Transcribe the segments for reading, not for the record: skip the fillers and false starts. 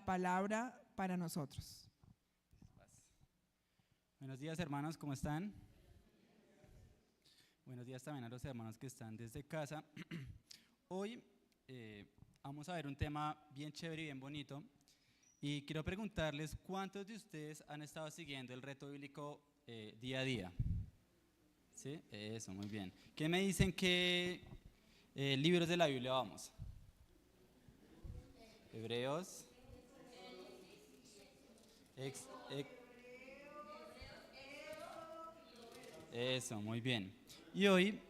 palabra para nosotros. Buenos días, hermanos, ¿cómo están? Buenos días también a los hermanos que están desde casa. Hoy vamos a ver un tema bien chévere y bien bonito. Y quiero preguntarles, ¿cuántos de ustedes han estado siguiendo el reto bíblico día a día? ¿Sí? Eso, muy bien. ¿Qué me dicen qué libros de la Biblia vamos? Hebreos. Eso, muy bien. Y hoy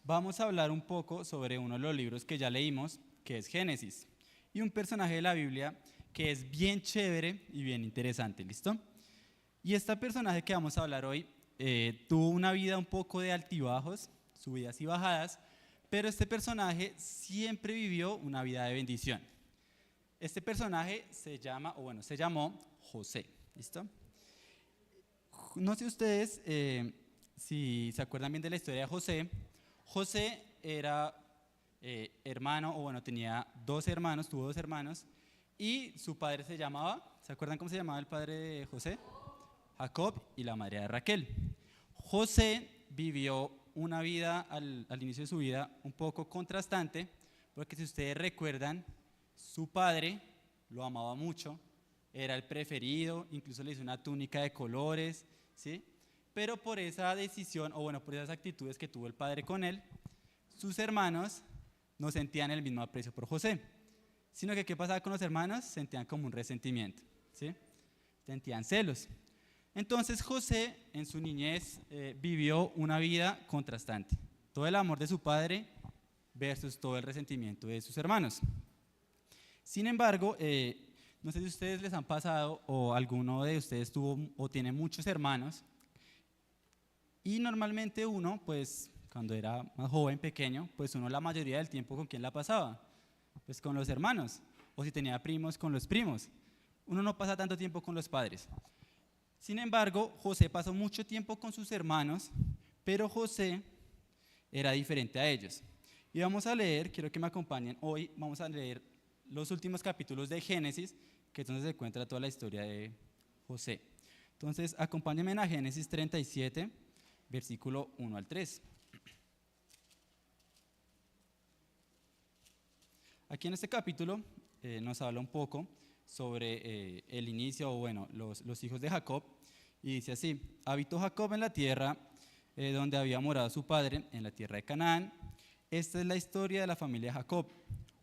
vamos a hablar un poco sobre uno de los libros que ya leímos, que es Génesis, y un personaje de la Biblia que es bien chévere y bien interesante, ¿listo? Y este personaje que vamos a hablar hoy tuvo una vida un poco de altibajos, subidas y bajadas, pero este personaje siempre vivió una vida de bendición. Este personaje se llamó José, ¿listo? No sé ustedes si se acuerdan bien de la historia de José. José era tenía dos hermanos, tuvo dos hermanos, y su padre se llamaba, ¿se acuerdan cómo se llamaba el padre de José? Jacob, y la madre de Raquel. José vivió una vida al inicio de su vida un poco contrastante, porque si ustedes recuerdan, su padre lo amaba mucho, era el preferido, incluso le hizo una túnica de colores, ¿sí? Pero por esa decisión, por esas actitudes que tuvo el padre con él, sus hermanos no sentían el mismo aprecio por José, sino que ¿qué pasaba con los hermanos? Sentían como un resentimiento, ¿sí? Sentían celos. Entonces José en su niñez vivió una vida contrastante, todo el amor de su padre versus todo el resentimiento de sus hermanos. Sin embargo, no sé si a ustedes les han pasado o alguno de ustedes tuvo o tiene muchos hermanos, y normalmente uno, pues cuando era más joven, pequeño, pues uno la mayoría del tiempo ¿con quién la pasaba? Pues con los hermanos, o si tenía primos, con los primos. Uno no pasa tanto tiempo con los padres. Sin embargo, José pasó mucho tiempo con sus hermanos, pero José era diferente a ellos. Y vamos a leer, quiero que me acompañen hoy, vamos a leer los últimos capítulos de Génesis, que es donde se encuentra toda la historia de José. Entonces, acompáñenme a Génesis 37, versículo 1 al 3. Aquí en este capítulo nos habla un poco sobre el inicio, los hijos de Jacob, y dice así: habitó Jacob en la tierra donde había morado su padre, en la tierra de Canaán. Esta es la historia de la familia de Jacob.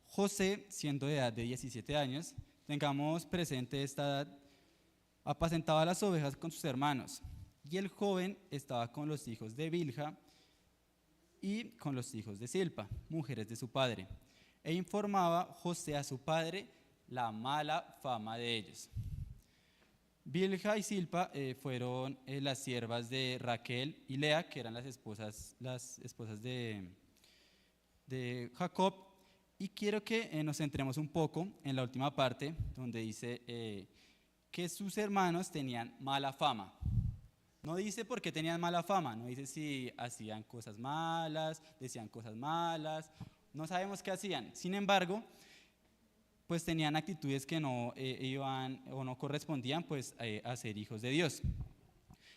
José, siendo de edad de 17 años, tengamos presente esta edad, apacentaba las ovejas con sus hermanos, y el joven estaba con los hijos de Bilha y con los hijos de Silpa, mujeres de su padre, e informaba José a su padre la mala fama de ellos. Bilha y Silpa fueron las siervas de Raquel y Lea, que eran las esposas de Jacob. Y quiero que nos centremos un poco en la última parte, donde dice que sus hermanos tenían mala fama. No dice por qué tenían mala fama, no dice si hacían cosas malas, decían cosas malas, no sabemos qué hacían. Sin embargo, pues tenían actitudes que no iban o no correspondían pues a ser hijos de Dios.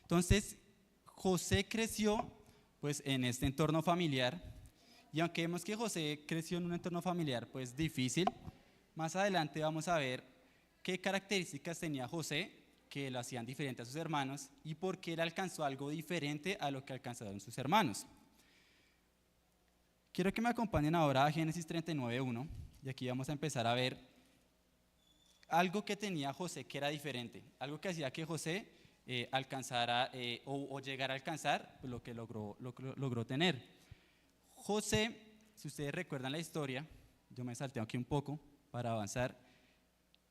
Entonces, José creció pues en este entorno familiar, y aunque vemos que José creció en un entorno familiar pues difícil, más adelante vamos a ver qué características tenía José que lo hacían diferente a sus hermanos y por qué él alcanzó algo diferente a lo que alcanzaron sus hermanos. Quiero que me acompañen ahora a Génesis 39:1, y aquí vamos a empezar a ver algo que tenía José que era diferente, algo que hacía que José alcanzara o llegara a alcanzar pues, lo que logró tener. José, si ustedes recuerdan la historia, yo me salteo aquí un poco para avanzar.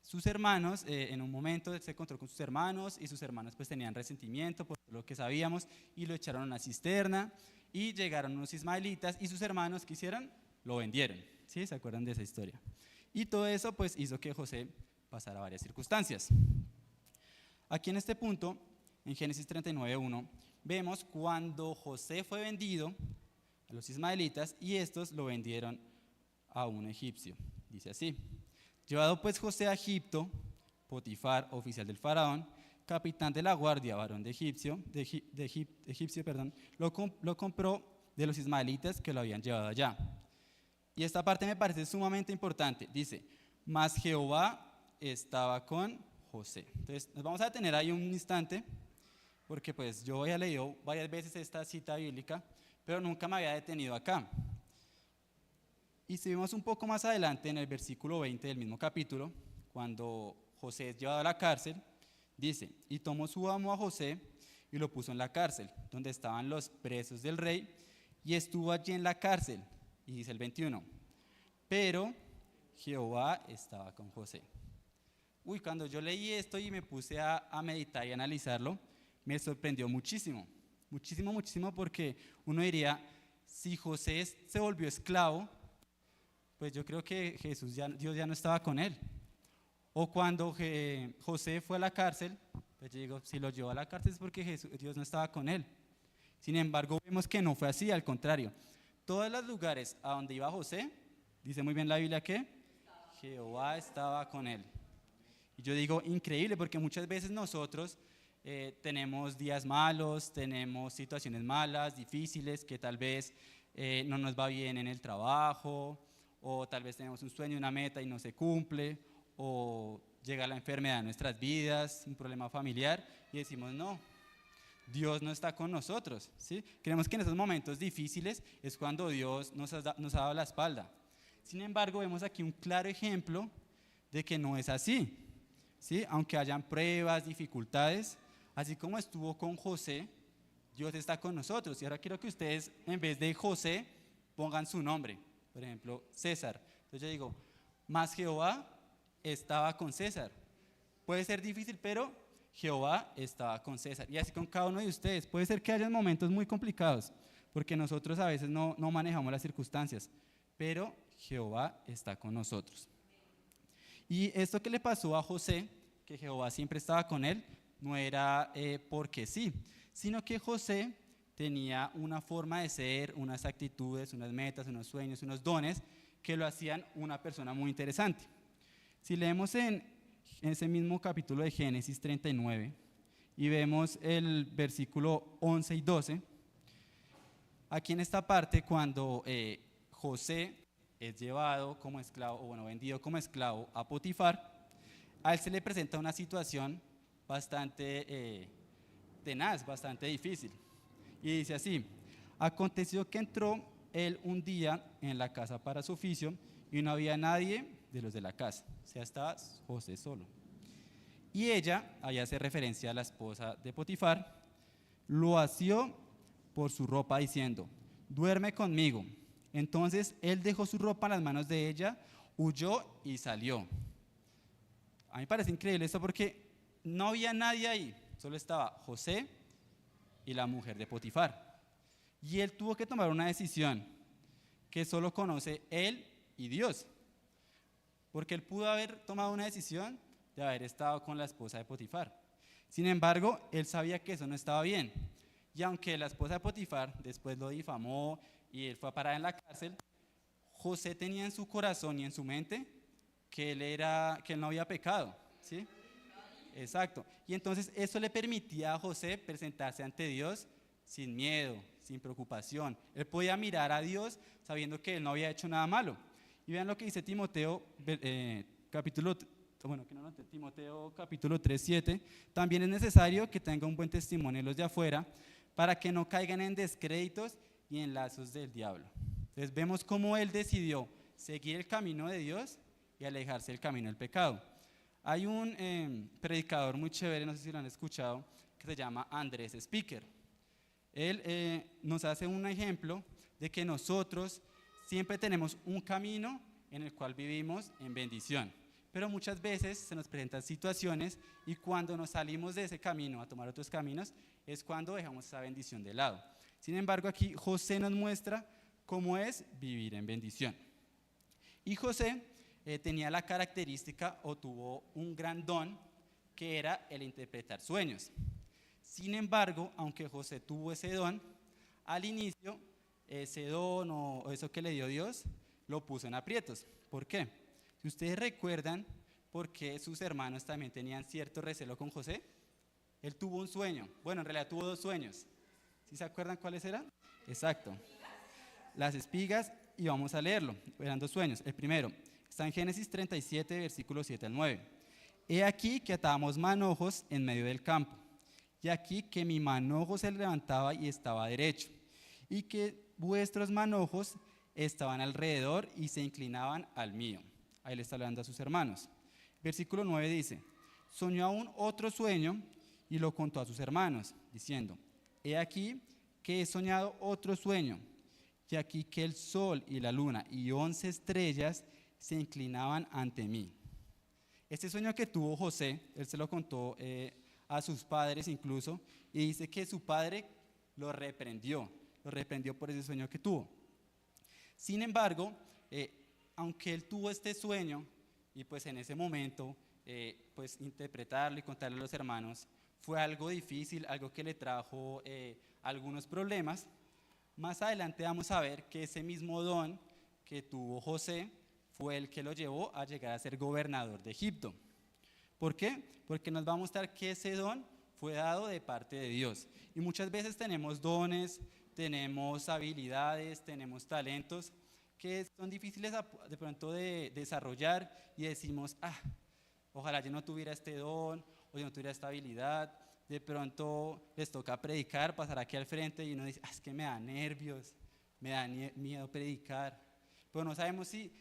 Sus hermanos, en un momento se encontró con sus hermanos, y sus hermanos pues tenían resentimiento por lo que sabíamos, y lo echaron a una cisterna, y llegaron unos ismaelitas, y sus hermanos, ¿qué hicieron? Lo vendieron, ¿sí? ¿Se acuerdan de esa historia? Y todo eso pues hizo que José pasara varias circunstancias. Aquí en este punto, en Génesis 39:1, vemos cuando José fue vendido a los ismaelitas, y estos lo vendieron a un egipcio. Dice así: llevado pues José a Egipto, Potifar, oficial del faraón, capitán de la guardia, varón de egipcio, perdón, lo compró de los ismaelitas que lo habían llevado allá. Y esta parte me parece sumamente importante. Dice, mas Jehová estaba con José. Entonces, nos vamos a detener ahí un instante, porque pues yo había leído varias veces esta cita bíblica, pero nunca me había detenido acá. Y si vemos un poco más adelante, en el versículo 20 del mismo capítulo, cuando José es llevado a la cárcel, dice, y tomó su amo a José y lo puso en la cárcel, donde estaban los presos del rey, y estuvo allí en la cárcel. Y dice el 21, pero Jehová estaba con José. Uy, cuando yo leí esto y me puse a meditar y analizarlo, me sorprendió muchísimo, muchísimo, muchísimo, porque uno diría, si José se volvió esclavo, pues yo creo que Dios ya no estaba con él. O cuando José fue a la cárcel, pues yo digo, si lo llevó a la cárcel es porque Dios no estaba con él. Sin embargo, vemos que no fue así, al contrario. Todos los lugares a donde iba José, dice muy bien la Biblia que Jehová estaba con él. Y yo digo, increíble, porque muchas veces nosotros tenemos días malos, tenemos situaciones malas, difíciles, que tal vez no nos va bien en el trabajo, o tal vez tenemos un sueño, una meta y no se cumple, o llega la enfermedad en nuestras vidas, un problema familiar, y decimos, no, Dios no está con nosotros, ¿sí? Creemos que en esos momentos difíciles es cuando Dios nos ha dado la espalda. Sin embargo, vemos aquí un claro ejemplo de que no es así, ¿sí? Aunque hayan pruebas, dificultades, así como estuvo con José, Dios está con nosotros. Y ahora quiero que ustedes, en vez de José, pongan su nombre. Por ejemplo, César. Entonces yo digo, mas Jehová estaba con César. Puede ser difícil, pero Jehová estaba con César. Y así con cada uno de ustedes. Puede ser que haya momentos muy complicados, porque nosotros a veces no manejamos las circunstancias, pero Jehová está con nosotros. Y esto que le pasó a José, que Jehová siempre estaba con él, no era porque sí, sino que José tenía una forma de ser, unas actitudes, unas metas, unos sueños, unos dones que lo hacían una persona muy interesante. Si leemos en ese mismo capítulo de Génesis 39 y vemos el versículo 11 y 12, aquí en esta parte cuando José es llevado como esclavo, o bueno, vendido como esclavo a Potifar, a él se le presenta una situación bastante tenaz, bastante difícil. Y dice así, aconteció que entró él un día en la casa para su oficio y no había nadie de los de la casa, o sea, estaba José solo. Y ella, allá hace referencia a la esposa de Potifar, lo asió por su ropa diciendo, duerme conmigo. Entonces él dejó su ropa en las manos de ella, huyó y salió. A mí me parece increíble esto porque no había nadie ahí, solo estaba José y la mujer de Potifar. Y él tuvo que tomar una decisión que solo conoce él y Dios. Porque él pudo haber tomado una decisión de haber estado con la esposa de Potifar. Sin embargo, él sabía que eso no estaba bien. Y aunque la esposa de Potifar después lo difamó y él fue a parar en la cárcel, José tenía en su corazón y en su mente que él no había pecado, ¿sí? Exacto. Y entonces eso le permitía a José presentarse ante Dios sin miedo, sin preocupación. Él podía mirar a Dios sabiendo que él no había hecho nada malo. Y vean lo que dice Timoteo, capítulo 3:7. También es necesario que tenga un buen testimonio los de afuera para que no caigan en descréditos y en lazos del diablo. Entonces vemos cómo él decidió seguir el camino de Dios y alejarse del camino del pecado. Hay un predicador muy chévere, no sé si lo han escuchado, que se llama Andrés Speaker. Él nos hace un ejemplo de que nosotros siempre tenemos un camino en el cual vivimos en bendición, pero muchas veces se nos presentan situaciones y cuando nos salimos de ese camino a tomar otros caminos es cuando dejamos esa bendición de lado. Sin embargo, aquí José nos muestra cómo es vivir en bendición. Y José tenía la característica o tuvo un gran don que era el interpretar sueños. Sin embargo, aunque José tuvo ese don, al inicio ese don o eso que le dio Dios lo puso en aprietos. ¿Por qué? Si ustedes recuerdan, por qué sus hermanos también tenían cierto recelo con José? Él tuvo un sueño. Bueno, en realidad tuvo dos sueños. ¿Sí se acuerdan cuáles eran? Exacto. Las espigas, y vamos a leerlo. Eran dos sueños. El primero está en Génesis 37, versículos 7 al 9. He aquí que atábamos manojos en medio del campo, y aquí que mi manojo se levantaba y estaba derecho, y que vuestros manojos estaban alrededor y se inclinaban al mío. Ahí le está hablando a sus hermanos. Versículo 9 dice, soñó aún otro sueño y lo contó a sus hermanos, diciendo, he aquí que he soñado otro sueño, y aquí que el sol y la luna y 11 estrellas se inclinaban ante mí. Este sueño que tuvo José, él se lo contó a sus padres incluso, y dice que su padre lo reprendió por ese sueño que tuvo. Sin embargo, aunque él tuvo este sueño, y pues en ese momento, pues interpretarlo y contarle a los hermanos, fue algo difícil, algo que le trajo algunos problemas. Más adelante vamos a ver que ese mismo don que tuvo José fue el que lo llevó a llegar a ser gobernador de Egipto. ¿Por qué? Porque nos va a mostrar que ese don fue dado de parte de Dios. Y muchas veces tenemos dones, tenemos habilidades, tenemos talentos que son difíciles de pronto de desarrollar y decimos, ojalá yo no tuviera este don o yo no tuviera esta habilidad. De pronto les toca predicar, pasar aquí al frente y uno dice, es que me da nervios, me da miedo predicar. Pero no sabemos si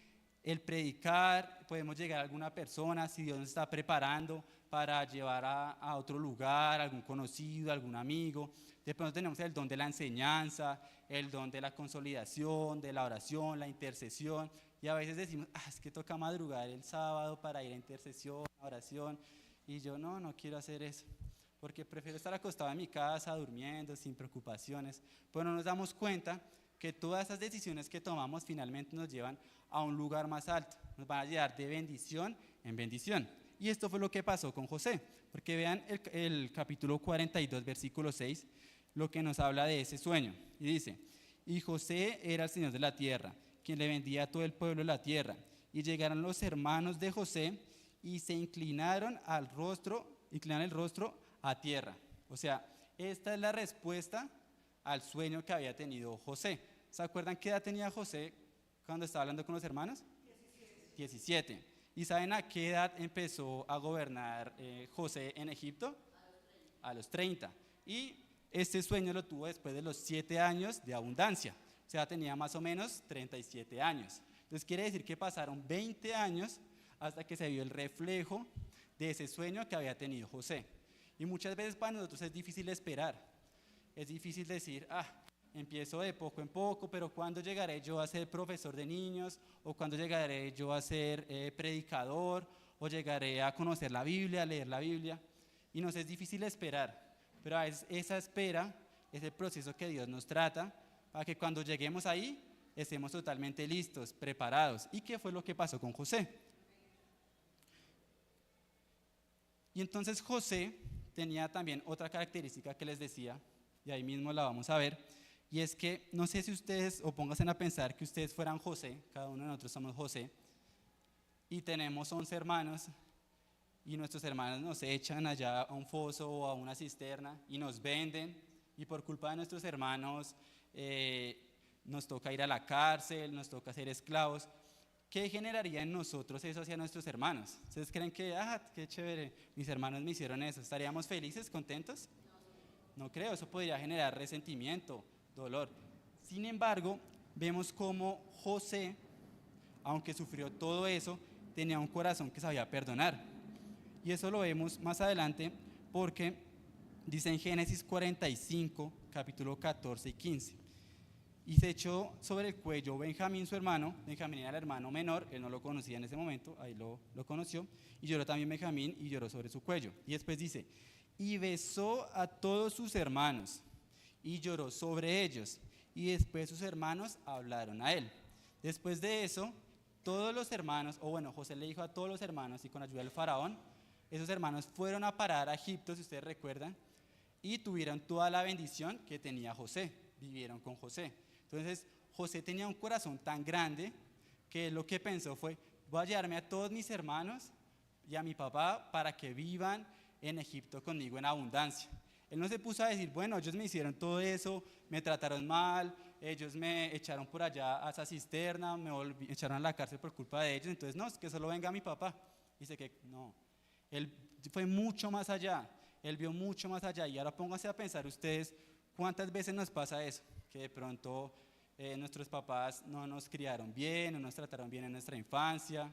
el predicar podemos llegar a alguna persona, si Dios nos está preparando para llevar a otro lugar, algún conocido, algún amigo. De pronto tenemos el don de la enseñanza, el don de la consolidación, de la oración, la intercesión. Y a veces decimos, es que toca madrugar el sábado para ir a intercesión, a oración. Y yo no quiero hacer eso, porque prefiero estar acostado en mi casa, durmiendo, sin preocupaciones. Pero no nos damos cuenta que todas esas decisiones que tomamos finalmente nos llevan a un lugar más alto, nos van a llevar de bendición en bendición. Y esto fue lo que pasó con José, porque vean el capítulo 42, versículo 6, lo que nos habla de ese sueño. Y dice, y José era el Señor de la tierra, quien le vendía a todo el pueblo de la tierra. Y llegaron los hermanos de José y se inclinaron el rostro a tierra. O sea, esta es la respuesta al sueño que había tenido José. ¿Se acuerdan qué edad tenía José cuando estaba hablando con los hermanos? 17. ¿Y saben a qué edad empezó a gobernar José en Egipto? A los 30. Y este sueño lo tuvo después de los 7 años de abundancia. O sea, tenía más o menos 37 años. Entonces quiere decir que pasaron 20 años hasta que se vio el reflejo de ese sueño que había tenido José. Y muchas veces para nosotros es difícil esperar. Es difícil decir, empiezo de poco en poco, pero ¿cuándo llegaré yo a ser profesor de niños? ¿O cuándo llegaré yo a ser predicador? ¿O llegaré a conocer la Biblia, a leer la Biblia? Y nos es difícil esperar, pero a veces esa espera es el proceso que Dios nos trata para que cuando lleguemos ahí estemos totalmente listos, preparados. ¿Y qué fue lo que pasó con José? Y entonces José tenía también otra característica que les decía, y ahí mismo la vamos a ver, y es que no sé si ustedes, o pónganse a pensar que ustedes fueran José, cada uno de nosotros somos José, y tenemos 11 hermanos, y nuestros hermanos nos echan allá a un foso o a una cisterna, y nos venden, y por culpa de nuestros hermanos nos toca ir a la cárcel, nos toca ser esclavos. ¿Qué generaría en nosotros eso hacia nuestros hermanos? ¿Ustedes creen que, qué chévere, mis hermanos me hicieron eso? ¿Estaríamos felices, contentos? No creo, eso podría generar resentimiento, dolor. Sin embargo, vemos cómo José, aunque sufrió todo eso, tenía un corazón que sabía perdonar. Y eso lo vemos más adelante porque dice en Génesis 45, capítulo 14 y 15. Y se echó sobre el cuello Benjamín, su hermano. Benjamín era el hermano menor, él no lo conocía en ese momento, ahí lo conoció. Y lloró también Benjamín y lloró sobre su cuello. Y después dice, y besó a todos sus hermanos y lloró sobre ellos. Y después sus hermanos hablaron a él. Después de eso, todos los hermanos, José le dijo a todos los hermanos y con ayuda del faraón, esos hermanos fueron a parar a Egipto, si ustedes recuerdan, y tuvieron toda la bendición que tenía José, vivieron con José. Entonces, José tenía un corazón tan grande que lo que pensó fue, voy a llevarme a todos mis hermanos y a mi papá para que vivan en Egipto conmigo en abundancia. Él no se puso a decir, bueno, ellos me hicieron todo eso, me trataron mal, ellos me echaron por allá a esa cisterna, echaron a la cárcel por culpa de ellos, entonces no, es que solo venga mi papá. Dice que no, él fue mucho más allá, él vio mucho más allá. Y ahora pónganse a pensar ustedes cuántas veces nos pasa eso, que de pronto nuestros papás no nos criaron bien, no nos trataron bien en nuestra infancia,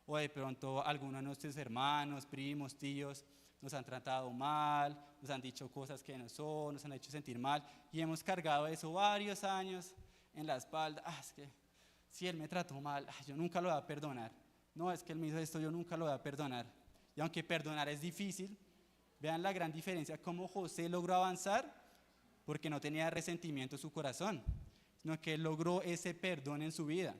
o de pronto algunos de nuestros hermanos, primos, tíos nos han tratado mal, nos han dicho cosas que no son, nos han hecho sentir mal, y hemos cargado eso varios años en la espalda. Es que si él me trató mal, yo nunca lo voy a perdonar. No, es que él me hizo esto, yo nunca lo voy a perdonar. Y aunque perdonar es difícil, vean la gran diferencia, cómo José logró avanzar, porque no tenía resentimiento en su corazón, sino que él logró ese perdón en su vida.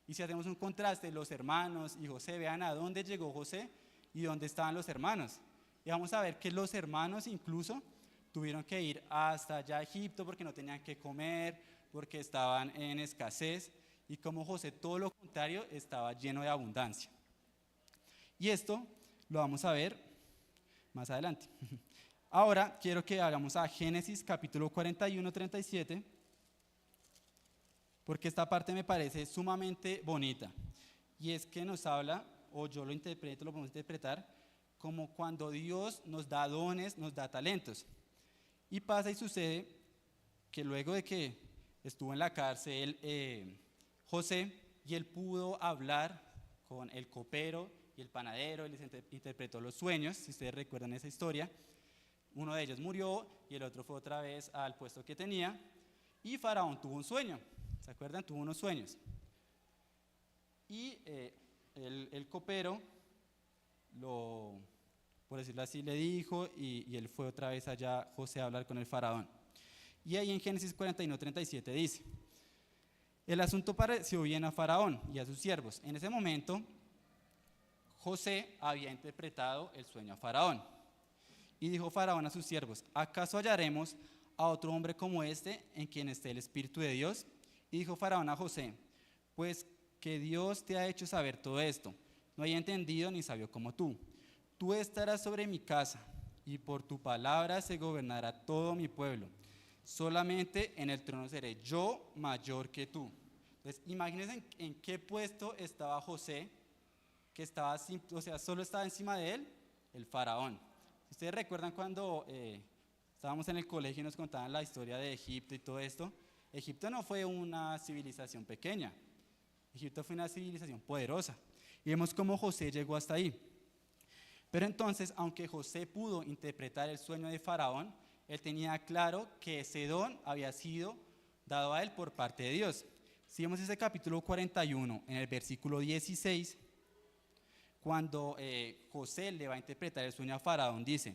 Y si hacemos un contraste, los hermanos y José, vean a dónde llegó José y dónde estaban los hermanos. Y vamos a ver que los hermanos incluso tuvieron que ir hasta allá a Egipto porque no tenían que comer, porque estaban en escasez, y como José, todo lo contrario, estaba lleno de abundancia. Y esto lo vamos a ver más adelante. Ahora quiero que hagamos a Génesis capítulo 41, 37, porque esta parte me parece sumamente bonita. Y es que nos habla, o yo lo interpreto, lo podemos interpretar, como cuando Dios nos da dones, nos da talentos. Y pasa y sucede que luego de que estuvo en la cárcel José, y él pudo hablar con el copero y el panadero, él les interpretó los sueños, si ustedes recuerdan esa historia. Uno de ellos murió y el otro fue otra vez al puesto que tenía, y Faraón tuvo un sueño, ¿se acuerdan? Tuvo unos sueños. Y el copero, por decirlo así, le dijo, y él fue otra vez allá, José, a hablar con el Faraón. Y ahí en Génesis 41, 37 dice: el asunto pareció bien a Faraón y a sus siervos. En ese momento, José había interpretado el sueño a Faraón. Y dijo Faraón a sus siervos: ¿acaso hallaremos a otro hombre como este en quien esté el Espíritu de Dios? Y dijo Faraón a José: pues que Dios te ha hecho saber todo esto. No hay entendido ni sabio como tú. Tú estarás sobre mi casa, y por tu palabra se gobernará todo mi pueblo. Solamente en el trono seré yo mayor que tú. Entonces, imagínense en qué puesto estaba José, que estaba, o sea, solo estaba encima de él el Faraón. Ustedes recuerdan cuando estábamos en el colegio y nos contaban la historia de Egipto y todo esto. Egipto no fue una civilización pequeña, Egipto fue una civilización poderosa. Y vemos cómo José llegó hasta ahí. Pero entonces, aunque José pudo interpretar el sueño de Faraón, él tenía claro que ese don había sido dado a él por parte de Dios. Si vemos ese capítulo 41, en el versículo 16, cuando José le va a interpretar el sueño a Faraón, dice: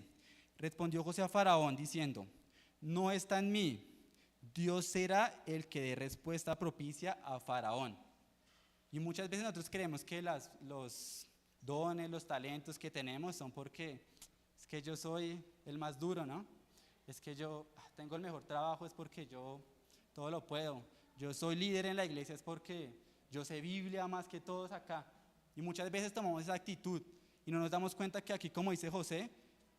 respondió José a Faraón diciendo: no está en mí, Dios será el que dé respuesta propicia a Faraón. Y muchas veces nosotros creemos que los dones, los talentos que tenemos son porque es que yo soy el más duro, ¿no? Es que yo tengo el mejor trabajo, es porque yo todo lo puedo. Yo soy líder en la iglesia, es porque yo sé Biblia más que todos acá. Y muchas veces tomamos esa actitud y no nos damos cuenta que aquí, como dice José,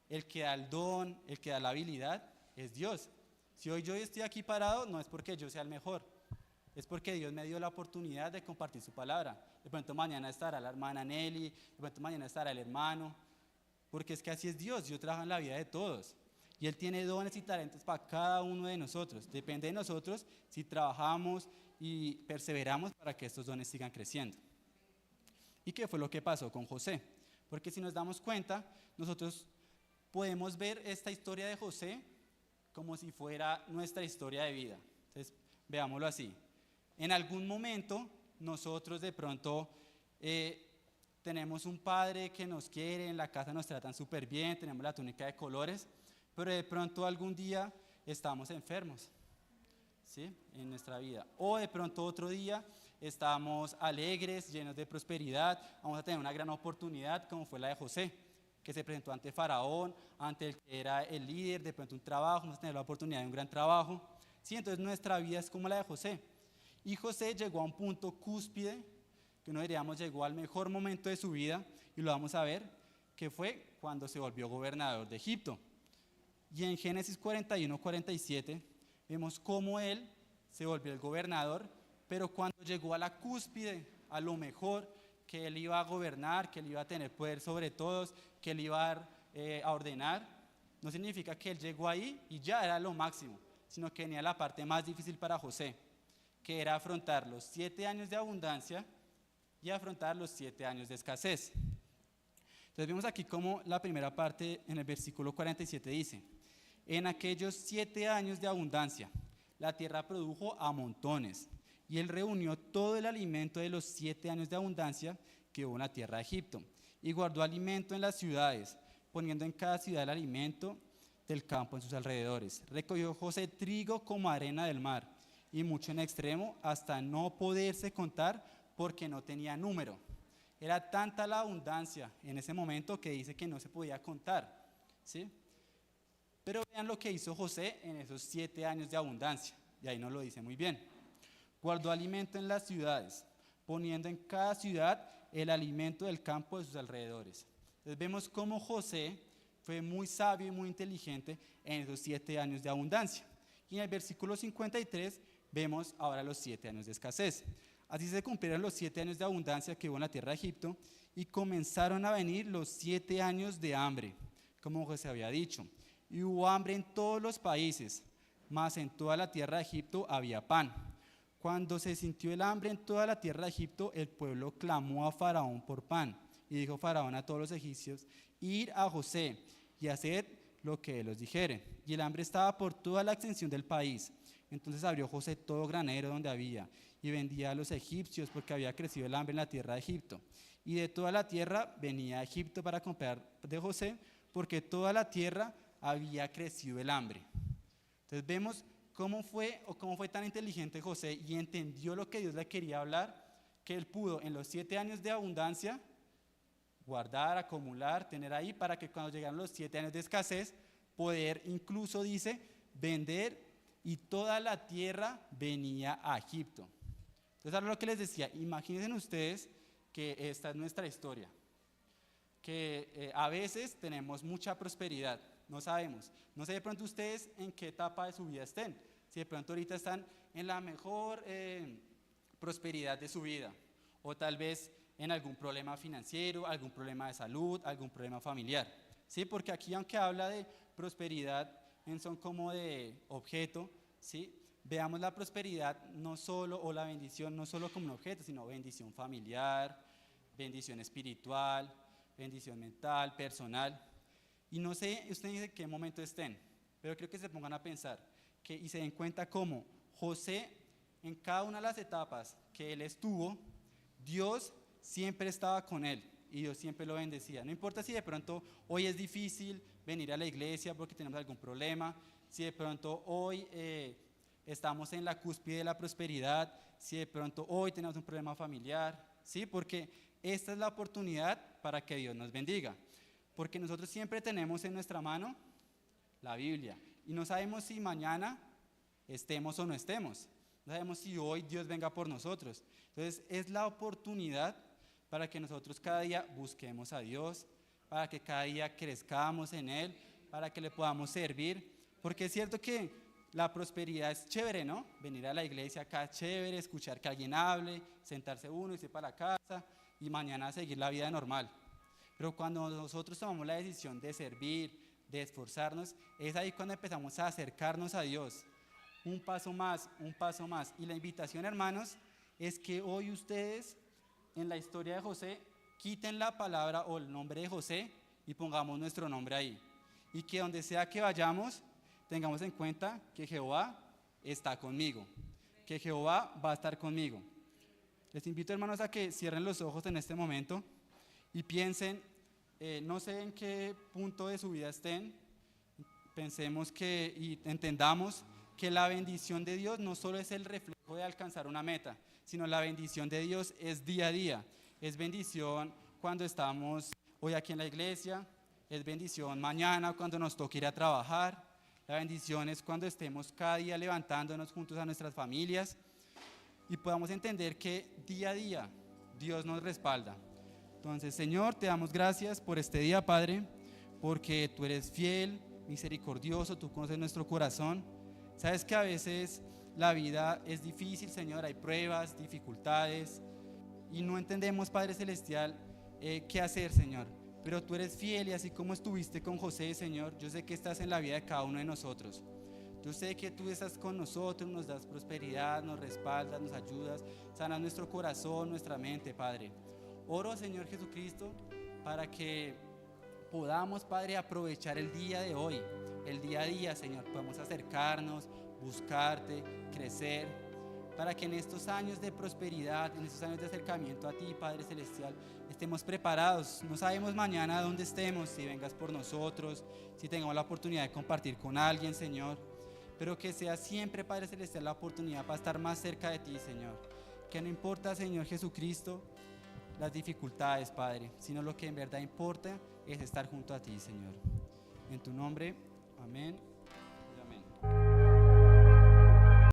el que da el don, el que da la habilidad, es Dios. Si hoy yo estoy aquí parado, no es porque yo sea el mejor, es porque Dios me dio la oportunidad de compartir su palabra. De pronto mañana estará la hermana Nelly, de pronto mañana estará el hermano, porque es que así es Dios. Dios trabaja en la vida de todos. Y Él tiene dones y talentos para cada uno de nosotros. Depende de nosotros si trabajamos y perseveramos para que estos dones sigan creciendo. ¿Y qué fue lo que pasó con José? Porque si nos damos cuenta, nosotros podemos ver esta historia de José como si fuera nuestra historia de vida. Entonces, veámoslo así. En algún momento, nosotros de pronto tenemos un padre que nos quiere, en la casa nos tratan súper bien, tenemos la túnica de colores, pero de pronto algún día estamos enfermos, ¿sí? En nuestra vida. O de pronto otro día estamos alegres, llenos de prosperidad, vamos a tener una gran oportunidad como fue la de José, que se presentó ante Faraón, ante el que era el líder, de pronto un trabajo, vamos a tener la oportunidad de un gran trabajo. Sí, entonces nuestra vida es como la de José. Y José llegó a un punto cúspide, que uno diríamos llegó al mejor momento de su vida, y lo vamos a ver, que fue cuando se volvió gobernador de Egipto. Y en Génesis 41-47 vemos cómo él se volvió el gobernador, pero cuando llegó a la cúspide, a lo mejor, que él iba a gobernar, que él iba a tener poder sobre todos, que él iba a ordenar, no significa que él llegó ahí y ya era lo máximo, sino que venía la parte más difícil para José, que era afrontar los 7 años de abundancia y afrontar los 7 años de escasez. Entonces vemos aquí como la primera parte en el versículo 47 dice: en aquellos 7 años de abundancia, la tierra produjo a montones, y él reunió todo el alimento de los 7 años de abundancia que hubo en la tierra de Egipto, y guardó alimento en las ciudades, poniendo en cada ciudad el alimento del campo en sus alrededores. Recogió José trigo como arena del mar, y mucho en extremo, hasta no poderse contar, porque no tenía número. Era tanta la abundancia en ese momento que dice que no se podía contar, ¿sí? Pero vean lo que hizo José en esos 7 años de abundancia, y ahí nos lo dice muy bien. Guardó alimento en las ciudades, poniendo en cada ciudad el alimento del campo de sus alrededores. Entonces vemos cómo José fue muy sabio y muy inteligente en esos 7 años de abundancia. Y en el versículo 53 vemos ahora los 7 años de escasez. Así se cumplieron los 7 años de abundancia que hubo en la tierra de Egipto, y comenzaron a venir los 7 años de hambre, como José había dicho. Y hubo hambre en todos los países, mas en toda la tierra de Egipto había pan. Cuando se sintió el hambre en toda la tierra de Egipto, el pueblo clamó a Faraón por pan. Y dijo Faraón a todos los egipcios: ir a José y hacer lo que él os dijere. Y el hambre estaba por toda la extensión del país. Entonces abrió José todo granero donde había, y vendía a los egipcios, porque había crecido el hambre en la tierra de Egipto. Y de toda la tierra venía a Egipto para comprar de José, porque toda la tierra había crecido el hambre. Entonces vemos cómo fue tan inteligente José, y entendió lo que Dios le quería hablar, que él pudo en los 7 años de abundancia guardar, acumular, tener ahí, para que cuando llegaran los 7 años de escasez, poder incluso, dice, vender, y toda la tierra venía a Egipto. Entonces ahora lo que les decía, imagínense ustedes que esta es nuestra historia, que a veces tenemos mucha prosperidad, no sabemos, no sé de pronto ustedes en qué etapa de su vida estén, si de pronto ahorita están en la mejor prosperidad de su vida, o tal vez en algún problema financiero, algún problema de salud, algún problema familiar, ¿sí? Porque aquí, aunque habla de prosperidad en son como de objeto, ¿sí? Veamos la prosperidad no solo, o la bendición no solo como un objeto, sino bendición familiar, bendición espiritual, bendición mental, personal. Y no sé ustedes en qué momento estén, pero creo que se pongan a pensar y se den cuenta cómo José, en cada una de las etapas que él estuvo, Dios siempre estaba con él y Dios siempre lo bendecía. No importa si de pronto hoy es difícil venir a la iglesia porque tenemos algún problema, si de pronto hoy estamos en la cúspide de la prosperidad, si de pronto hoy tenemos un problema familiar, ¿sí? Porque esta es la oportunidad para que Dios nos bendiga. Porque nosotros siempre tenemos en nuestra mano la Biblia y no sabemos si mañana estemos o no estemos. No sabemos si hoy Dios venga por nosotros. Entonces es la oportunidad para que nosotros cada día busquemos a Dios, para que cada día crezcamos en Él, para que le podamos servir. Porque es cierto que la prosperidad es chévere, ¿no? Venir a la iglesia acá es chévere, escuchar que alguien hable, sentarse uno y irse para la casa y mañana seguir la vida normal. Pero cuando nosotros tomamos la decisión de servir, de esforzarnos, es ahí cuando empezamos a acercarnos a Dios. Un paso más, un paso más. Y la invitación, hermanos, es que hoy ustedes, en la historia de José, quiten la palabra o el nombre de José y pongamos nuestro nombre ahí. Y que donde sea que vayamos, tengamos en cuenta que Jehová está conmigo, que Jehová va a estar conmigo. Les invito, hermanos, a que cierren los ojos en este momento y piensen, no sé en qué punto de su vida estén, pensemos y entendamos que la bendición de Dios no solo es el reflejo de alcanzar una meta, sino la bendición de Dios es día a día. Es bendición cuando estamos hoy aquí en la iglesia, es bendición mañana cuando nos toque ir a trabajar, la bendición es cuando estemos cada día levantándonos juntos a nuestras familias y podamos entender que día a día Dios nos respalda. Entonces, Señor, te damos gracias por este día, Padre, porque tú eres fiel, misericordioso, tú conoces nuestro corazón. Sabes que a veces la vida es difícil, Señor, hay pruebas, dificultades, y no entendemos, Padre Celestial, qué hacer, Señor. Pero tú eres fiel, y así como estuviste con José, Señor, yo sé que estás en la vida de cada uno de nosotros. Yo sé que tú estás con nosotros, nos das prosperidad, nos respaldas, nos ayudas, sanas nuestro corazón, nuestra mente, Padre. Oro, Señor Jesucristo, para que podamos, Padre, aprovechar el día de hoy, el día a día, Señor. Podamos acercarnos, buscarte, crecer, para que en estos años de prosperidad, en estos años de acercamiento a ti, Padre Celestial, estemos preparados. No sabemos mañana dónde estemos, si vengas por nosotros, si tengamos la oportunidad de compartir con alguien, Señor, pero que sea siempre, Padre Celestial, la oportunidad para estar más cerca de ti, Señor. Que no importa, Señor Jesucristo, las dificultades, Padre, sino lo que en verdad importa es estar junto a ti, Señor. En tu nombre, amén.